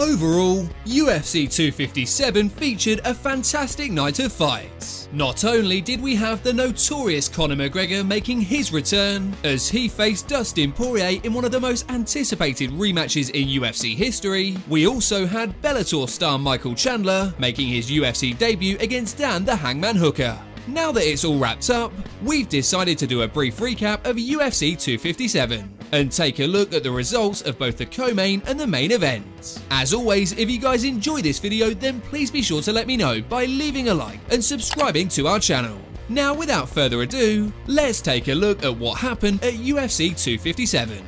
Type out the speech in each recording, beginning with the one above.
Overall, UFC 257 featured a fantastic night of fights. Not only did we have the notorious Conor McGregor making his return as he faced Dustin Poirier in one of the most anticipated rematches in UFC history, we also had Bellator star Michael Chandler making his UFC debut against Dan the Hangman Hooker. Now that it's all wrapped up, we've decided to do a brief recap of UFC 257 and take a look at the results of both the co-main and the main event. As always, if you guys enjoy this video, then please be sure to let me know by leaving a like and subscribing to our channel. Now, without further ado, let's take a look at what happened at UFC 257.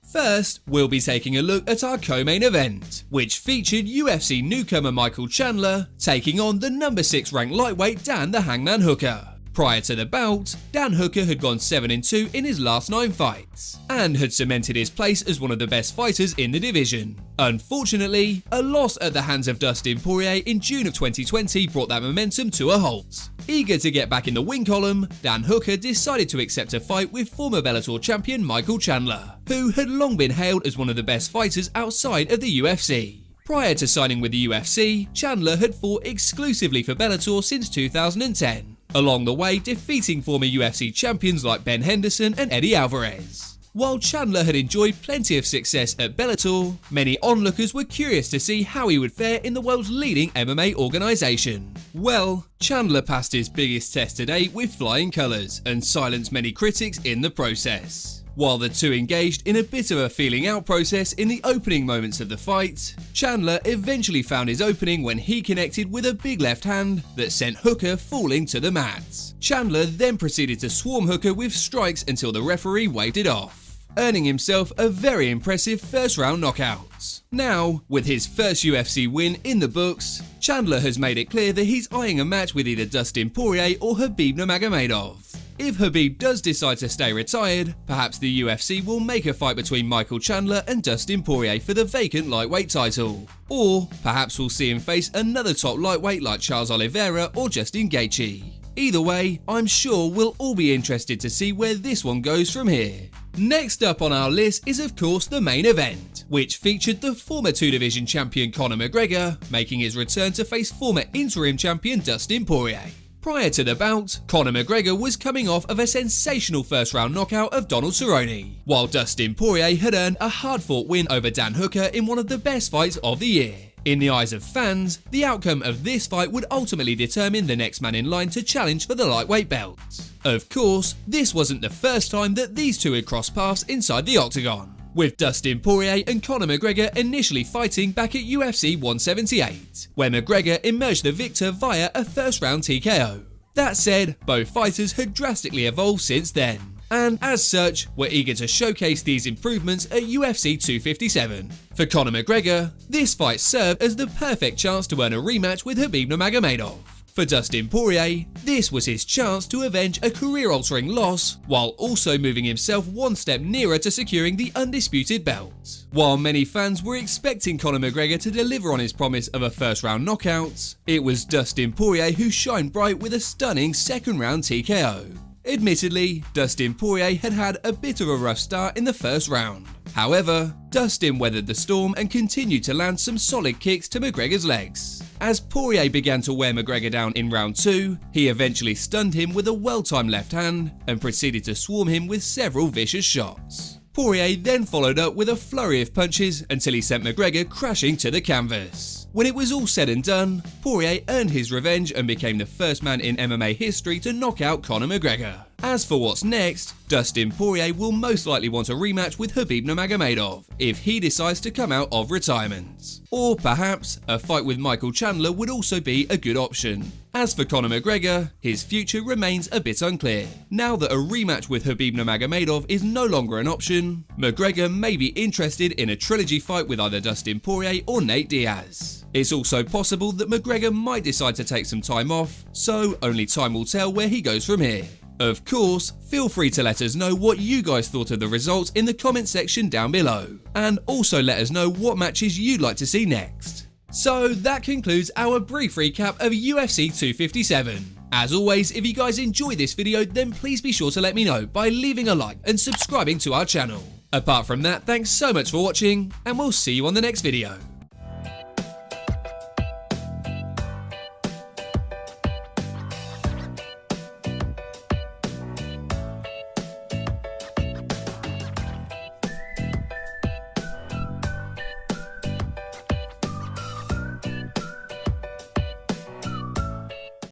First, we'll be taking a look at our co-main event, which featured UFC newcomer Michael Chandler taking on the number 6 ranked lightweight Dan the Hangman Hooker. Prior to the bout, Dan Hooker had gone 7-2 in his last 9 fights, and had cemented his place as one of the best fighters in the division. Unfortunately, a loss at the hands of Dustin Poirier in June of 2020 brought that momentum to a halt. Eager to get back in the win column, Dan Hooker decided to accept a fight with former Bellator champion Michael Chandler, who had long been hailed as one of the best fighters outside of the UFC. Prior to signing with the UFC, Chandler had fought exclusively for Bellator since 2010, along the way defeating former UFC champions like Ben Henderson and Eddie Alvarez. While Chandler had enjoyed plenty of success at Bellator, many onlookers were curious to see how he would fare in the world's leading MMA organisation. Well, Chandler passed his biggest test to date with flying colours and silenced many critics in the process. While the two engaged in a bit of a feeling out process in the opening moments of the fight, Chandler eventually found his opening when he connected with a big left hand that sent Hooker falling to the mat. Chandler then proceeded to swarm Hooker with strikes until the referee waved it off, earning himself a very impressive first round knockout. Now, with his first UFC win in the books, Chandler has made it clear that he's eyeing a match with either Dustin Poirier or Khabib Nurmagomedov. If Khabib does decide to stay retired, perhaps the UFC will make a fight between Michael Chandler and Dustin Poirier for the vacant lightweight title. Or perhaps we'll see him face another top lightweight like Charles Oliveira or Justin Gaethje. Either way, I'm sure we'll all be interested to see where this one goes from here. Next up on our list is of course the main event, which featured the former 2-division champion Conor McGregor making his return to face former interim champion Dustin Poirier. Prior to the bout, Conor McGregor was coming off of a sensational first-round knockout of Donald Cerrone, while Dustin Poirier had earned a hard-fought win over Dan Hooker in one of the best fights of the year. In the eyes of fans, the outcome of this fight would ultimately determine the next man in line to challenge for the lightweight belt. Of course, this wasn't the first time that these two had crossed paths inside the octagon, with Dustin Poirier and Conor McGregor initially fighting back at UFC 178, where McGregor emerged the victor via a first-round TKO. That said, both fighters had drastically evolved since then, and as such, were eager to showcase these improvements at UFC 257. For Conor McGregor, this fight served as the perfect chance to earn a rematch with Khabib Nurmagomedov. For Dustin Poirier, this was his chance to avenge a career-altering loss, while also moving himself one step nearer to securing the undisputed belt. While many fans were expecting Conor McGregor to deliver on his promise of a first-round knockout, it was Dustin Poirier who shined bright with a stunning second-round TKO. Admittedly, Dustin Poirier had had a bit of a rough start in the first round. However, Dustin weathered the storm and continued to land some solid kicks to McGregor's legs. As Poirier began to wear McGregor down in round 2, he eventually stunned him with a well-timed left hand and proceeded to swarm him with several vicious shots. Poirier then followed up with a flurry of punches until he sent McGregor crashing to the canvas. When it was all said and done, Poirier earned his revenge and became the first man in MMA history to knock out Conor McGregor. As for what's next, Dustin Poirier will most likely want a rematch with Khabib Nurmagomedov if he decides to come out of retirement. Or perhaps a fight with Michael Chandler would also be a good option. As for Conor McGregor, his future remains a bit unclear. Now that a rematch with Khabib Nurmagomedov is no longer an option, McGregor may be interested in a trilogy fight with either Dustin Poirier or Nate Diaz. It's also possible that McGregor might decide to take some time off, so only time will tell where he goes from here. Of course, feel free to let us know what you guys thought of the results in the comment section down below, and also let us know what matches you'd like to see next. So that concludes our brief recap of UFC 257. As always, if you guys enjoyed this video, then please be sure to let me know by leaving a like and subscribing to our channel. Apart from that, thanks so much for watching, and we'll see you on the next video.